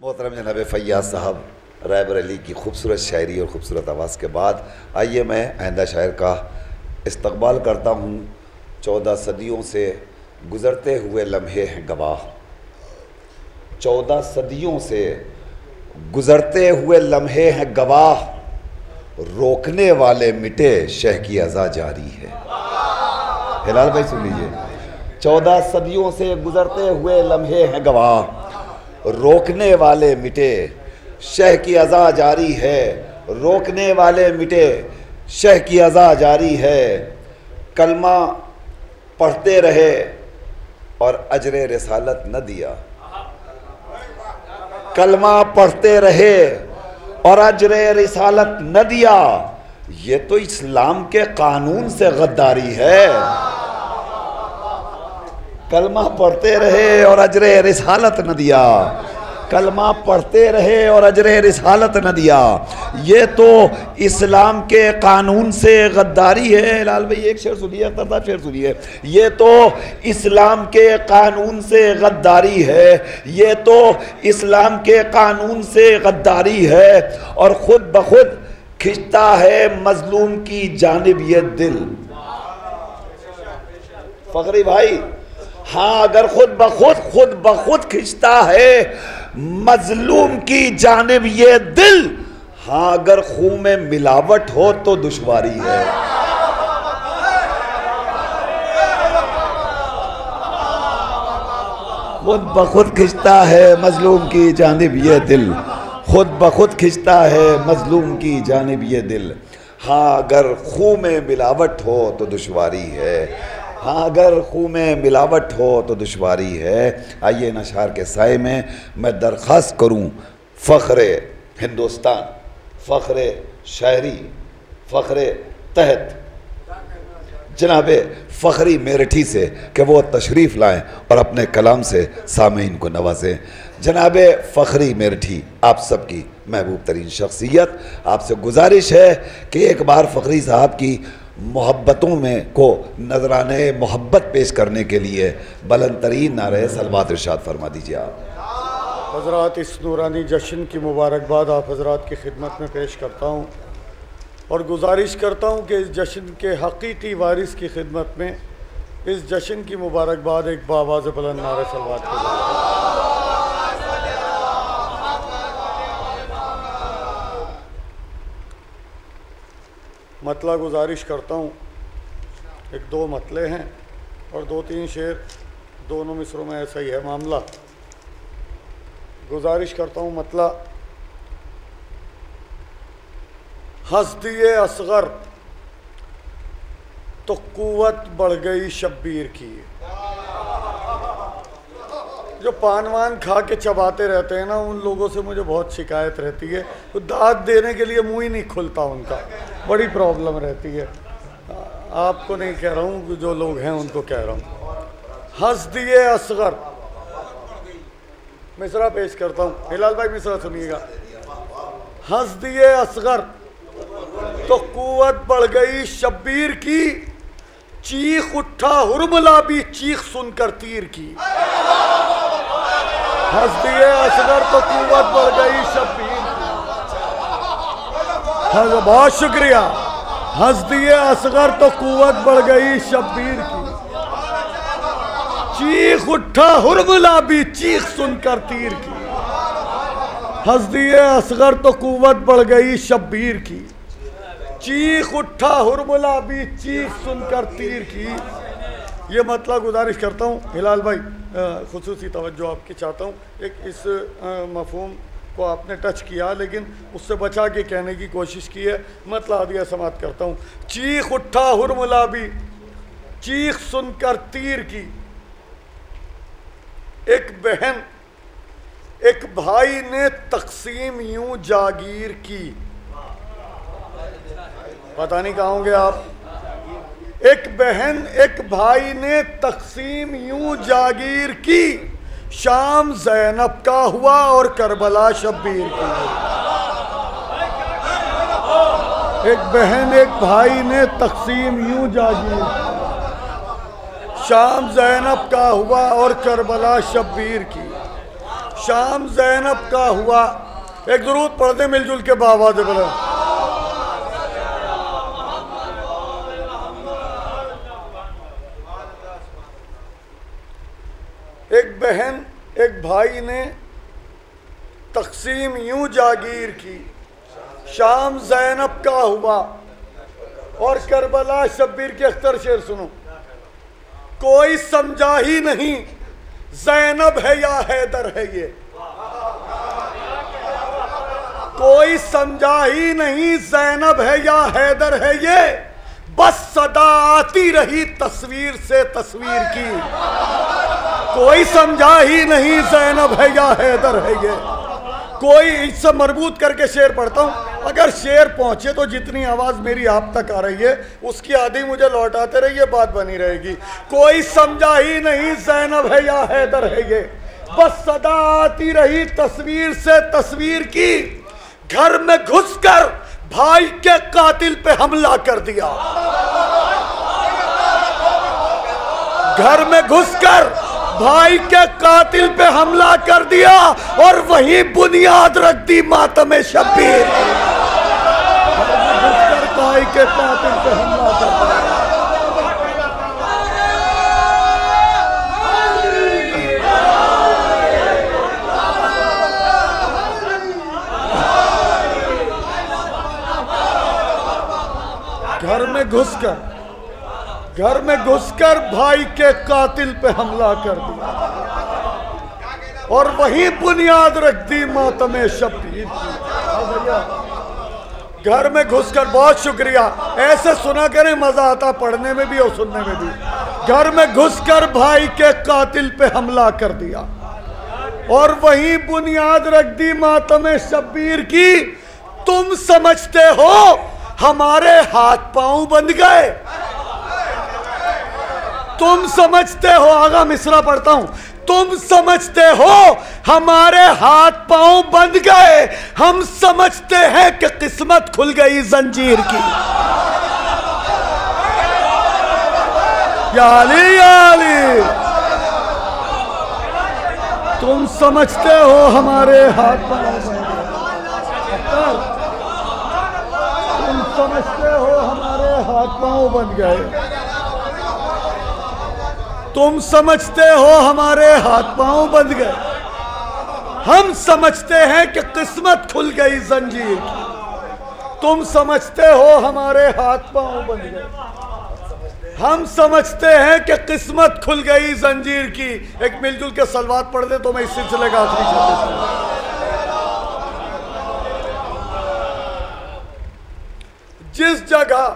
मोहतरम जनाब फैयाज साहब रायबरेली की खूबसूरत शायरी और ख़ूबसूरत आवाज़ के बाद आइए मैं आइंदा शायर का इस्तकबाल करता हूँ। 14 सदियों से गुज़रते हुए लम्हे हैं गवाह, 14 सदियों से गुज़रते हुए लम्हे हैं गवाह, रोकने वाले मिटे शह की अज़ा जारी है। हिलाल भाई सुन लीजिए। 14 सदियों से गुज़रते हुए लम्हे हैं गवाह, रोकने वाले मिटे शह की अज़ा जारी है। रोकने वाले मिटे शह की अज़ा जारी है। कलमा पढ़ते रहे और अजरे रिसालत न दिया, कलमा पढ़ते रहे और अजरे रिसालत न दिया, ये तो इस्लाम के कानून से गद्दारी है। कलमा पढ़ते रहे और अजरे रिसालत न दिया, कलमा पढ़ते रहे और अजरे रिसालत न दिया, ये तो इस्लाम के कानून से गद्दारी है। लाल भाई एक शेर सुनिए, अख्तर शेर सुनिए। ये तो इस्लाम के कानून से गद्दारी है, ये तो इस्लाम के कानून से गद्दारी है, और खुद ब खुद खिंचता है मजलूम की जानिब ये दिल। फखरी भाई, हाँ, अगर खुद ब खुद खिंचता है मजलूम की जानिब ये दिल, हाँ, अगर खून में मिलावट हो तो दुश्वारी है। खुद ब खुद खिंचता है मजलूम की जानिब ये दिल, खुद ब खुद खिंचता है मजलूम की जानिब ये दिल, हाँ, अगर खून में मिलावट हो तो दुश्वारी है। हाँ, अगर खून में मिलावट हो तो दुश्वारी है। आइए नशार के साए में मैं दरख्वास्त करूं फ़ख्रे हिंदुस्तान, फ़ख्रे शायरी, फ़ख्रे तहत जनाब फ़खरी मेरठी से कि वो तशरीफ़ लाएं और अपने कलाम से सामीन को नवाजें। जनाब फ़खरी मेरठी, आप सबकी महबूब तरीन शख्सियत, आपसे गुजारिश है कि एक बार फ़खरी साहब की मोहब्बतों में को नजराने मोहब्बत पेश करने के लिए बुलंद तरीन नारे सलवात इरशाद फरमा दीजिए। आप हज़रात, इस नूरानी जश्न की मुबारकबाद आप हज़रात की खिदमत में पेश करता हूँ और गुजारिश करता हूँ कि इस जश्न के हकीकी वारिस की खिदमत में इस जश्न की मुबारकबाद एक बावाज़ बुलंद नारे सलवात के मतला गुजारिश करता हूँ। एक दो मतले हैं और 2-3 शेर, दोनों मिसरों में ऐसा ही है मामला। गुजारिश करता हूँ मतला, हंस दिए असगर तो कुव्वत बढ़ गई शब्बीर की। जो पान वान खा के चबाते रहते हैं ना, उन लोगों से मुझे बहुत शिकायत रहती है। तो दाद देने के लिए मुंह ही नहीं खुलता उनका, बड़ी प्रॉब्लम रहती है। आपको नहीं कह रहा हूँ, जो लोग हैं उनको कह रहा हूँ। हंस दिए असगर, मिसरा पेश करता हूँ। हिलाल भाई मिसरा सुनिएगा। हंस दिए असगर तो कुव्वत बढ़ गई शब्बीर की, चीख उठा हुरमुला भी चीख सुनकर तीर की। हंस दिए असगर तो कुव्वत बढ़ गई शब्बीर की। बहुत शुक्रिया। हंस दिए असगर तो कुव्वत बढ़ गई शब्बीर की, चीख उठा हुरमुला भी चीख सुनकर तीर की। हंस दिए असगर तो कुव्वत बढ़ गई शब्बीर की, चीख उठा हुरमुला भी चीख सुनकर तीर की। ये मतलब गुजारिश करता हूँ हिलाल भाई, खुसूसी तवज्जो आपकी चाहता हूँ। एक इस मफहूम को आपने टच किया लेकिन उससे बचा के कहने की कोशिश की है। मतलब आदिया समात करता हूँ। चीख उठा हुरमुला भी चीख सुनकर तीर की, एक बहन एक भाई ने तकसीम यूं जागीर की। पता नहीं कहाँ होंगे आप। एक बहन एक भाई ने तकसीम यूं जागीर की, शाम ज़ैनब का हुआ और करबला शब्बीर की। एक बहन एक भाई ने तकसीम यूं जागीर की, शाम ज़ैनब का हुआ और करबला शब्बीर की। शाम ज़ैनब का हुआ। एक दुरूद पढ़ दे मिलजुल के बाबा दे बोले। एक बहन एक भाई ने तकसीम यूं जागीर की, शाम ज़ैनब का हुआ। और करबला शब्बीर के अख्तर शेर सुनो। कोई समझा ही नहीं ज़ैनब है या हैदर है ये, कोई समझा ही नहीं ज़ैनब है या हैदर है ये, बस सदा आती रही तस्वीर से तस्वीर की। कोई समझा ही नहीं ज़ैनब है या हैदर है ये। कोई इससे मरबूत करके शेर पढ़ता हूँ, अगर शेर पहुंचे तो जितनी आवाज़ मेरी आप तक आ रही है उसकी आधी मुझे लौटाते रहिए, बात बनी रहेगी। कोई समझा ही नहीं ज़ैनब है या हैदर है ये, बस सदा आती रही तस्वीर से तस्वीर की। घर में घुसकर भाई के कातिल पे हमला कर दिया, घर में घुसकर भाई के कातिल पे हमला कर दिया और वही बुनियाद रख दी मातम शब्बीर। भाई के कातिल पे हमला कर दिया। घर में घुसकर भाई के कातिल पे हमला कर दिया और वही बुनियाद रख दी मातम शब्बीर की। घर में घुसकर, बहुत शुक्रिया, ऐसे सुना करें मजा आता पढ़ने में भी और सुनने में भी। घर में घुसकर भाई के कातिल पे हमला कर दिया और वही बुनियाद रख दी मातम शब्बीर की। तुम समझते हो हमारे हाथ पांव बंध गए, तुम समझते हो, आगा मिसरा पढ़ता हूं, तुम समझते हो हमारे हाथ पांव बंध गए, हम समझते हैं कि किस्मत खुल गई जंजीर की। या अली, तुम समझते हो हमारे हाथ पांव बंध गए, तुम समझते हो हमारे हाथ पांव बंध गए, तुम समझते हो हमारे हाथ पांव बंध गए, हम समझते हैं कि किस्मत खुल गई जंजीर की। तुम समझते हो हमारे हाथ पांव बंध गए, हम समझते हैं कि किस्मत खुल गई जंजीर की। एक मिलजुल के सलवात पढ़ दे तो मैं इस सिलसिले का आखिरी चलता। जिस जगह,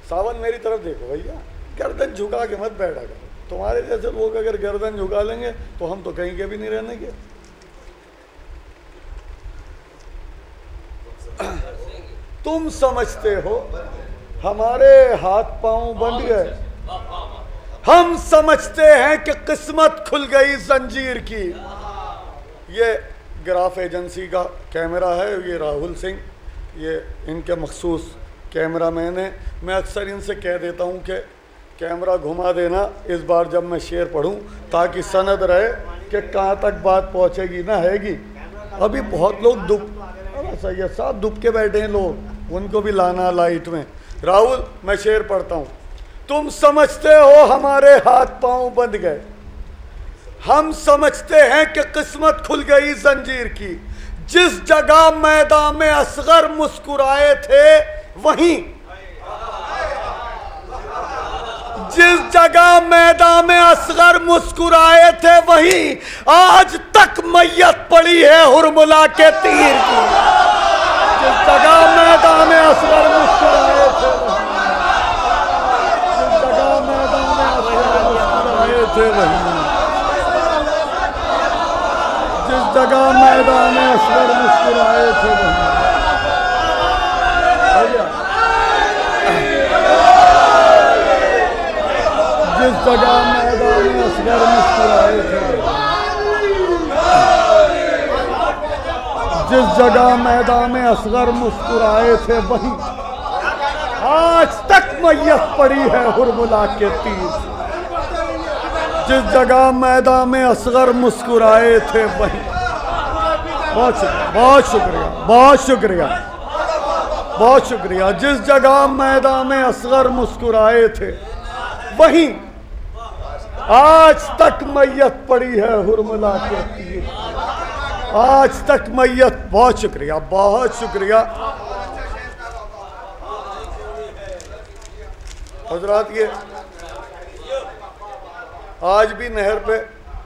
सावन मेरी तरफ देखो भैया, गर्दन झुका के मत बैठा करो। तुम्हारे जैसे लोग अगर गर्दन झुका लेंगे तो हम तो कहीं के भी नहीं रहने के। तुम समझते हो हमारे हाथ पांव बंध गए, हम समझते हैं कि किस्मत खुल गई जंजीर की। ये ग्राफ एजेंसी का कैमरा है, ये राहुल सिंह, ये इनके मखसूस कैमरा मैन है। मैं अक्सर इनसे कह देता हूँ कि कैमरा घुमा देना इस बार जब मैं शेर पढ़ूं, ताकि सनद रहे कि कहाँ तक बात पहुँचेगी ना हैगी। अभी बहुत लोग सैयद साहब दुब के बैठे हैं लोग, उनको भी लाना लाइट में। राहुल, मैं शेर पढ़ता हूँ। तुम समझते हो हमारे हाथ पांव बंध गए, हम समझते हैं कि किस्मत खुल गई जंजीर की। जिस जगह मैदान में असगर मुस्कुराए थे वहीं, जिस जगह मैदान में असगर मुस्कुराए थे वहीं आज तक मैयत पड़ी है हुरमुला के तीर की। जिस जगह मैदान में असगर मुस्कुराए थे, जिस जगह मैदान में असगर मुस्कुराए थे वहीं, जिस जगह मैदान में असगर मुस्कुराए थे वहीं। जिस जगह मैदान में असगर मुस्कुराए थे, जिस जगह मैदान में असगर मुस्कुराए थे वहीं आज तक मैयत पड़ी है हुरमुला के तीर। जिस जगह मैदान में असगर मुस्कुराए थे वहीं। बहुत शुक्रिया, बहुत शुक्रिया, बहुत शुक्रिया, बहुत शुक्रिया। जिस जगह मैदान में असगर मुस्कुराए थे वहीं आज तक मैयत पड़ी है हुरमुला के तीर। आज तक मैयत। बहुत शुक्रिया, बहुत शुक्रिया हजरात। ये आज भी नहर पे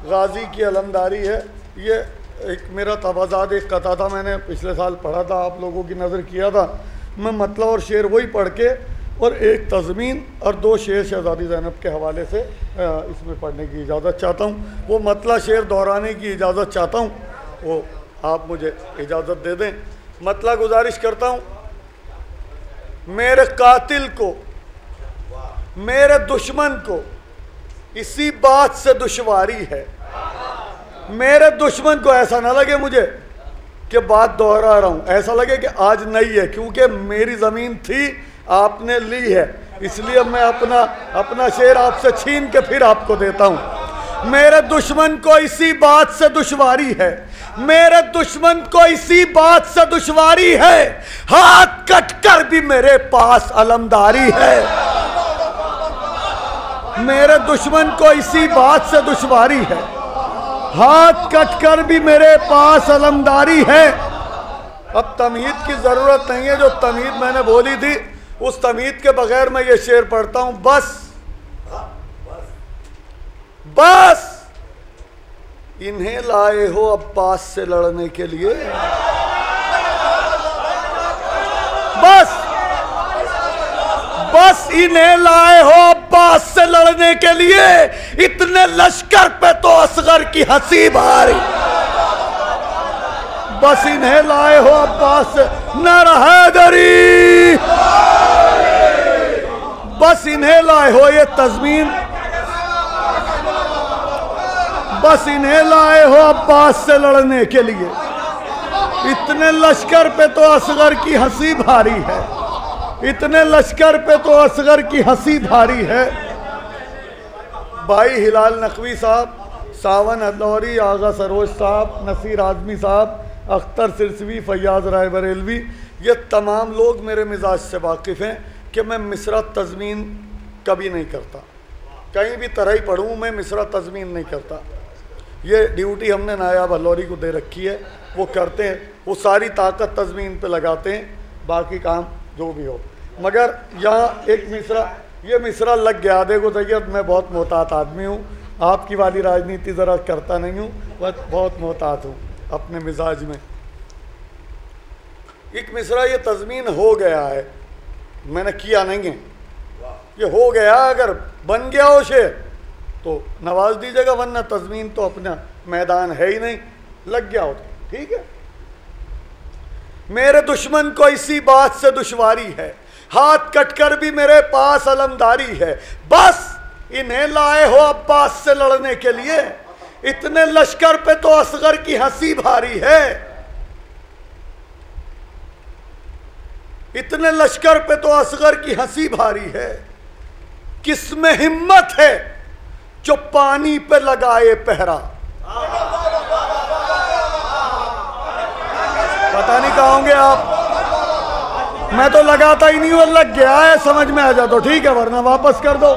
गाजी की अलमदारी है। ये एक मेरा तवाज़ात एक कथा था, मैंने पिछले साल पढ़ा था, आप लोगों की नज़र किया था। मैं मतलब और शेर वही पढ़ के और एक तज़मीन और 2 शेर शहज़ादी ज़ैनब के हवाले से इसमें पढ़ने की इजाज़त चाहता हूँ। वो मतला शेर दोहराने की इजाज़त चाहता हूँ, वो आप मुझे इजाज़त दे दें। मतला गुजारिश करता हूँ। मेरे कातिल को, मेरे दुश्मन को इसी बात से दुश्वारी है। मेरे दुश्मन को ऐसा ना लगे मुझे कि बात दोहरा रहा हूँ, ऐसा लगे कि आज नहीं है, क्योंकि मेरी ज़मीन थी, आपने ली है, इसलिए मैं अपना शेर आपसे छीन के फिर आपको देता हूँ। मेरे दुश्मन को इसी बात से दुश्वारी है, मेरे दुश्मन को इसी बात से दुश्वारी है, हाथ कट कर भी मेरे पास अलमदारी है। मेरे दुश्मन को इसी बात से दुश्वारी है, हाथ कट कर भी मेरे पास अलमदारी है। अब तमहीद की ज़रूरत नहीं है, जो तमहीद मैंने बोली थी उस तमहीद के बगैर मैं ये शेर पढ़ता हूँ। बस इन्हें लाए हो अब्बास से लड़ने के लिए, बस इन्हें लाए हो अब्बास से लड़ने के लिए, इतने लश्कर पे तो असगर की हंसी भारी। बस इन्हें लाए हो अब्बास से नारा हैदरी, बस इन्हें लाए हो ये तज़मीन, बस इन्हें लाए हो अब्बास से लड़ने के लिए, इतने लश्कर पे तो असगर की हंसी भारी है, इतने लश्कर पे तो असगर की हंसी भारी है। भाई हिलाल नकवी साहब, सावन अदौरी, आगा सरोज साहब, नसीर आज़मी साहब, अख्तर सिरसवी, फैयाज राय बरेलवी, ये तमाम लोग मेरे मिजाज से वाकिफ़ हैं कि मैं मिसरा तज़मीन कभी नहीं करता, कहीं भी तरह ही पढ़ूँ मैं मिसरा तज़मीन नहीं करता। ये ड्यूटी हमने नायाब अल्लौरी को दे रखी है, वो करते हैं, वो सारी ताकत तज़मीन पे लगाते हैं, बाकी काम जो भी हो। मगर यहाँ एक मिसरा, ये मिसरा लग गया। देखो सैयद, मैं बहुत मोहतात आदमी हूँ, आपकी वाली राजनीति ज़रा करता नहीं हूँ, बस बहुत मोहतात हूँ अपने मिजाज में। एक मिसरा ये तज़मीन हो गया है, मैंने किया नहीं है, ये हो गया, अगर बन गया हो शेर तो नवाज दीजिएगा, वरना तज़मीन तो अपना मैदान है ही नहीं, लग गया हो तो ठीक है। मेरे दुश्मन को इसी बात से दुश्वारी है, हाथ कटकर भी मेरे पास अलमदारी है, बस इन्हें लाए हो अब्बास से लड़ने के लिए, इतने लश्कर पे तो असगर की हंसी भारी है, इतने लश्कर पे तो असगर की हंसी भारी है। किसमें हिम्मत है जो पानी पे लगाए पहरा। पता नहीं कहोगे आप, मैं तो लगाता ही नहीं हूं, लग गया है, समझ में आ जा तो ठीक है, वरना वापस कर दो।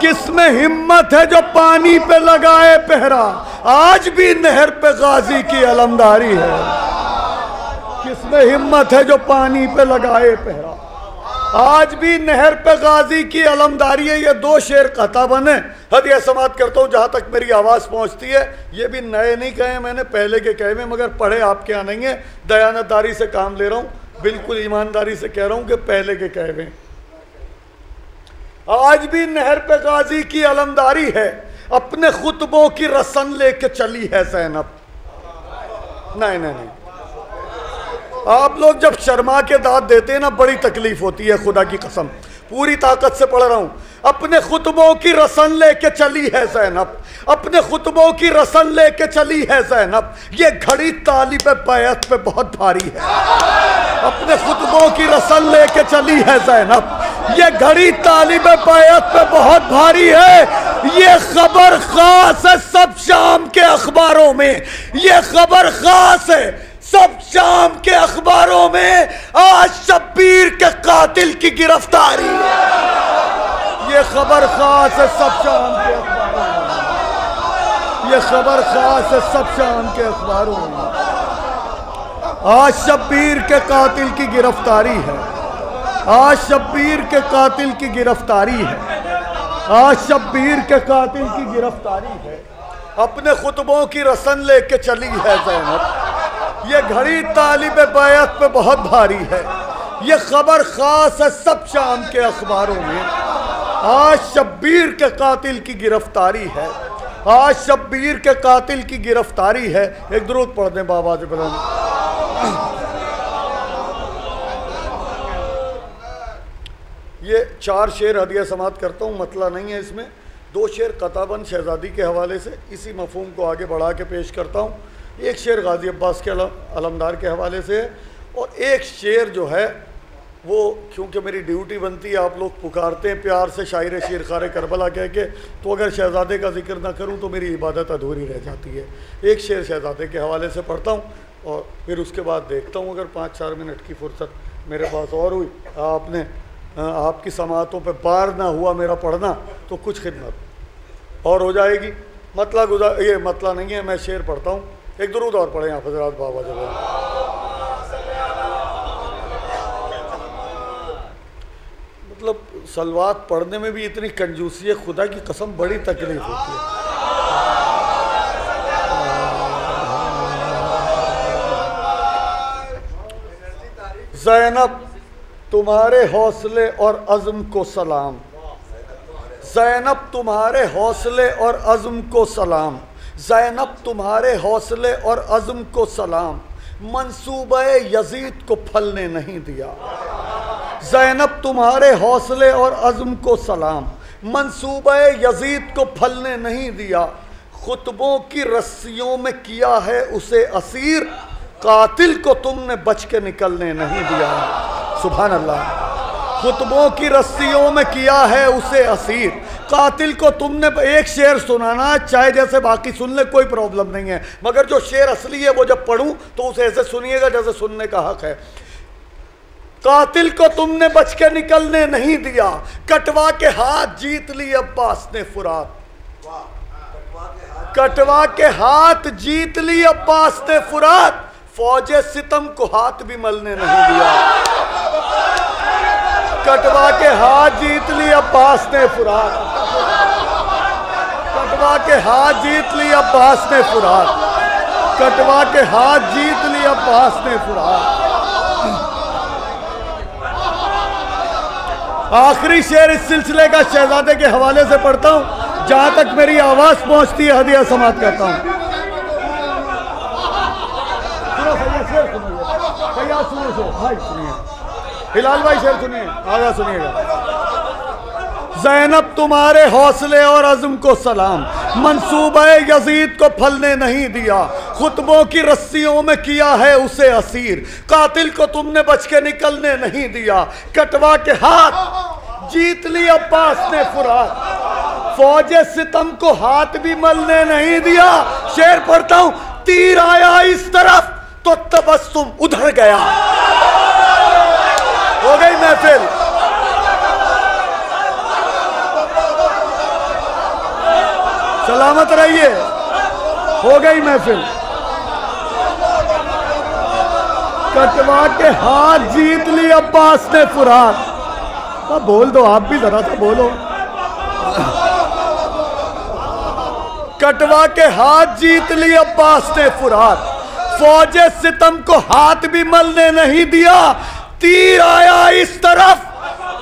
किसमें हिम्मत है जो पानी पे लगाए पहरा, आज भी नहर पे गाजी की अलमदारी है। किसमें हिम्मत है जो पानी पे लगाए पहरा, आज भी नहर पे गाजी की अलमदारी है। ये 2 शेर कथा बने, हदिया समात करता हूँ जहाँ तक मेरी आवाज़ पहुँचती है। ये भी नए नहीं कहे मैंने, पहले के कहे में, मगर पढ़े आपके यहाँ नहीं है, दयानतदारी से काम ले रहा हूँ, बिल्कुल ईमानदारी से कह रहा हूँ कि पहले के कहे में। आज भी नहर पे गाजी की अलमदारी है, अपने खुतबों की रसन लेके चली है ज़ैनब। नहीं नहीं नहीं, आप लोग जब शर्मा के दांत देते हैं ना, बड़ी तकलीफ होती है, खुदा की कसम, पूरी ताकत से पढ़ रहा हूं। अपने खुतबों की रसन लेके चली है ज़ैनब, अपने खुतबों की रसन लेके चली है ज़ैनब, ये घड़ी तालिब बैत पे बहुत भारी है। अपने खुतबों की रसन लेके चली है ज़ैनब, ये घड़ी तालिब बैत पे बहुत भारी है। ये खबर खास है सब शाम के अखबारों में, ये खबर खास है सब शाम के अखबारों में। आज शब्बीर के कातिल की गिरफ्तारी, ये खबर खास है सब शाम के अखबारों में, ये खबर खास है सब शाम के अखबारों में। आज शब्बीर के कातिल की गिरफ्तारी है, आज शब्बीर के कातिल की गिरफ्तारी है, आज शब्बीर के कातिल की गिरफ्तारी है। अपने खुतबों की रसन लेके चली है ज़ैनब, ये घड़ी तालिब बैत पे बहुत भारी है। ये खबर खास है सब शाम के अखबारों में। आज शब्बीर के कातिल की गिरफ्तारी है, आज शब्बीर के कातिल की गिरफ्तारी है। एक दुरूद पढ़ दें बाबा जी बुलंद। ये 4 शेर हदिया समात करता हूँ, मतला नहीं है इसमें। 2 शेर कताबन शहजादी के हवाले से इसी मफहूम को आगे बढ़ा के पेश करता हूँ। एक शेर गाजी अब्बास के अलमदार के हवाले से है, और एक शेर जो है वो क्योंकि मेरी ड्यूटी बनती है, आप लोग पुकारते हैं प्यार से शायर शेरखार करबला कह के, तो अगर शहजादे का जिक्र ना करूँ तो मेरी इबादत अधूरी रह जाती है। एक शेर शहजादे के हवाले से पढ़ता हूँ और फिर उसके बाद देखता हूँ अगर 5-4 मिनट की फुर्सत मेरे पास और हुई, आपने आपकी समातों पे बार ना हुआ मेरा पढ़ना, तो कुछ खिदमत और हो जाएगी। मतला ये मतला नहीं है, मैं शेर पढ़ता हूँ। एक दुरूद और पढ़ें आप हज़रात बाबा जब। मतलब सलवात पढ़ने में भी इतनी कंजूसी है, खुदा की कसम बड़ी तकलीफ होती है। ज़ैनब तुम्हारे हौसले और अज़्म को सलाम, ज़ैनब तुम्हारे हौसले और अज़्म को सलाम, ज़ैनब तुम्हारे हौसले और अज़्म को सलाम, मंसूबे यजीद को फलने नहीं दिया। ज़ैनब तुम्हारे हौसले और अज़्म को सलाम, मंसूबे यजीद को फलने नहीं दिया। खुतबों की रस्सियों में किया है उसे असीर, कातिल को तुमने बच के निकलने नहीं दिया। सुभान अल्लाह। खुतबों की रस्सियों में किया है उसे असीर, कातिल को तुमने। एक शेर सुनाना चाहे जैसे बाकी सुन ले, कोई प्रॉब्लम नहीं है, मगर जो शेर असली है वो जब पढ़ूं तो उसे ऐसे सुनिएगा जैसे सुनने का हक है। कातिल को तुमने बच के निकलने नहीं दिया, कटवा के हाथ जीत ली अब्बास ने फुरात, कटवा के हाथ जीत ली अब्बास ने फुरात, फौजे सितम को हाथ भी मलने नहीं दिया। कटवा के हाथ जीत ली अब्बास ने फुरात, कटवा के हाथ जीत ली अब्बास ने फुरात, कटवा के हाथ जीत ली अब्बास ने फुरात। आखिरी शेर इस सिलसिले का शहजादे के हवाले से पढ़ता हूँ, जहाँ तक मेरी आवाज़ पहुँचती है हदिया समात करता हूँ। हिलाल भाई शेर सुनिए, आगा सुनिएगा। ज़ैनब तुम्हारे हौसले और अज़्म को सलाम, मंसूबे यजीद को फलने नहीं दिया, खुतबों की रस्सियों में किया है उसे असीर, कातिल को तुमने बच के निकलने नहीं दिया। कटवा के हाथ जीत ली अब्बास ने फुरात, फौजे सितम को हाथ भी मलने नहीं दिया। शेर पढ़ता हूँ, तीर आया इस तरफ तो तबस्सुम उधर गया। हो गई महफिल। सलामत रहिए, हो गई महफिल। कटवा के हाथ जीत ली अब्बास ने फुरात। अब बोल दो, आप भी जरा सा बोलो। कटवा के हाथ जीत ली अब्बास ने फुरात, फौजे सितम को हाथ भी मलने नहीं दिया। तीर आया इस तरफ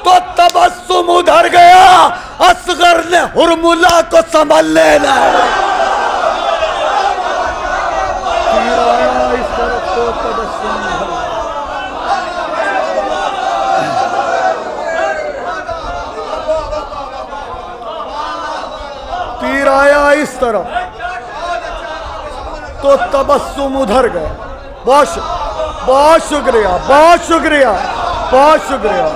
तो तबस्सुम उधर गया, असगर ने हुरमुला को संभलने नहीं। तीर आया इस तरफ तो तबस्सुम उधर, तीर आया इस तरफ तो तबस्सुम उधर गए। बहुत शुक्रिया, बहुत शुक्रिया, बहुत शुक्रिया।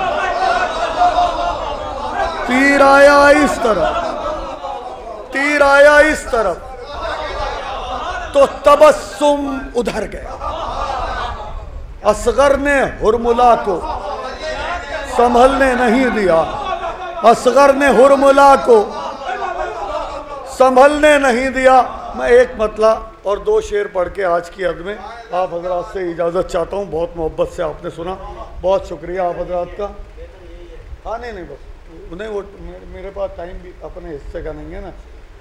तीर आया इस तरफ नसीर आया इस तरफ तो तबस्सुम उधर गया। असगर ने हुरमुला को संभलने नहीं दिया, असगर ने हुरमुला को संभलने नहीं दिया। मैं एक मतला और दो शेर पढ़ के आज की हद में आप हजरात से इजाज़त चाहता हूँ। बहुत मोहब्बत से आपने सुना, बहुत शुक्रिया आप हजरात का। हाँ नहीं बस नहीं, वो मेरे पास टाइम भी अपने हिस्से का नहीं है ना,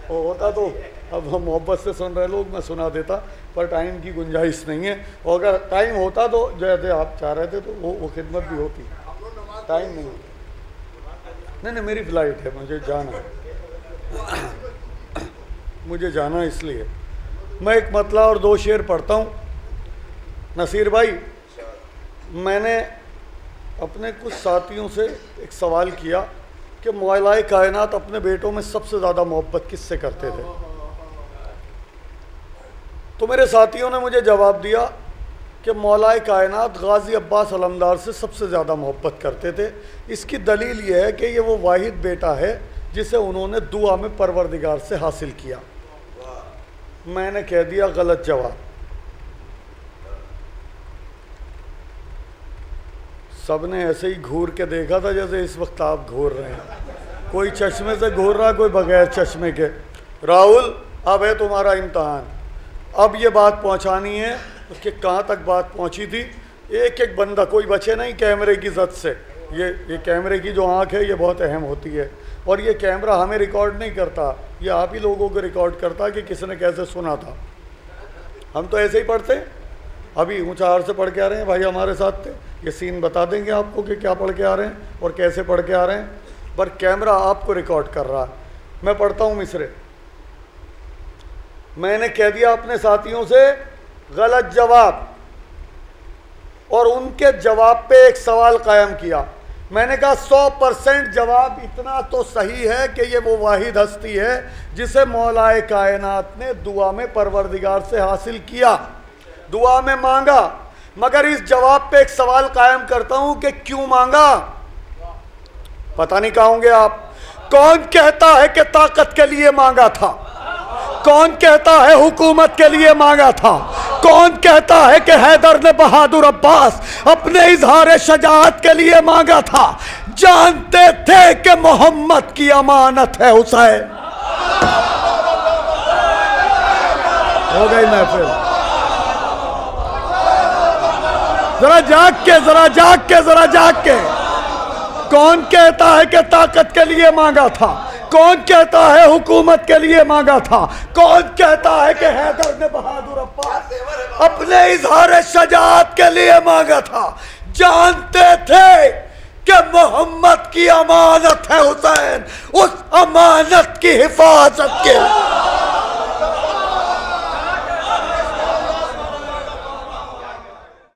वो होता तो अब हम मोहब्बत से सुन रहे लोग मैं सुना देता, पर टाइम की गुंजाइश नहीं है। और अगर टाइम होता तो जैसे आप चाह रहे थे तो वो खिदमत भी होती, टाइम नहीं होता। नहीं मेरी फ़्लाइट है, मुझे जाना है, मुझे जाना इसलिए मैं एक मतला और दो शेर पढ़ता हूँ। नसीर भाई, मैंने अपने कुछ साथियों से एक सवाल किया कि मौलाए कायनात अपने बेटों में सबसे ज़्यादा मोहब्बत किससे करते थे, तो मेरे साथियों ने मुझे जवाब दिया कि मौलाए कायनात गाजी अब्बास अलमदार से सबसे ज़्यादा मोहब्बत करते थे। इसकी दलील ये है कि ये वो वाहिद बेटा है जिसे उन्होंने दुआ में परवरदिगार से हासिल किया। मैंने कह दिया गलत जवाब। सबने ऐसे ही घूर के देखा था जैसे इस वक्त आप घूर रहे हैं। कोई चश्मे से घूर रहा, कोई बगैर चश्मे के। राहुल, अब है तुम्हारा इम्तहान। अब ये बात पहुंचानी है कि कहाँ तक बात पहुंची थी। एक एक बंदा, कोई बचे नहीं कैमरे की जद से। ये कैमरे की जो आँख है ये बहुत अहम होती है, और ये कैमरा हमें रिकॉर्ड नहीं करता, ये आप ही लोगों को रिकॉर्ड करता कि किसने कैसे सुना था। हम तो ऐसे ही पढ़ते हैं। अभी ऊँचाहार से पढ़ के आ रहे हैं, भाई हमारे साथ थे, ये सीन बता देंगे आपको कि क्या पढ़ के आ रहे हैं और कैसे पढ़ के आ रहे हैं, पर कैमरा आपको रिकॉर्ड कर रहा है। मैं पढ़ता हूँ मिसरे। मैंने कह दिया अपने साथियों से गलत जवाब, और उनके जवाब पे एक सवाल कायम किया। मैंने कहा 100% जवाब इतना तो सही है कि ये वो वाहिद हस्ती है जिसे मौलाए कायनात ने दुआ में परवरदिगार से हासिल किया, दुआ में मांगा। मगर इस जवाब पे एक सवाल कायम करता हूं कि क्यों मांगा। पता नहीं कहोगे आप, कौन कहता है कि ताकत के लिए मांगा था, कौन कहता है हुकूमत के लिए मांगा था, कौन कहता है कि हैदर ने बहादुर अब्बास अपने इजहार शजाअत के लिए मांगा था। जानते थे कि मोहम्मद की अमानत है हुसैन। हो गई महफिल। जरा जाग के, जरा जाग के, जरा जाग के। कौन कहता है कि ताकत के लिए मांगा था, कौन कहता है हुकूमत के लिए मांगा था, कौन कहता है कि हैदर ने बहादुर अब्बास अपने इजहार शजाअत के लिए मांगा था। जानते थे कि मोहम्मद की अमानत है हुसैन, उस अमानत की हिफाजत के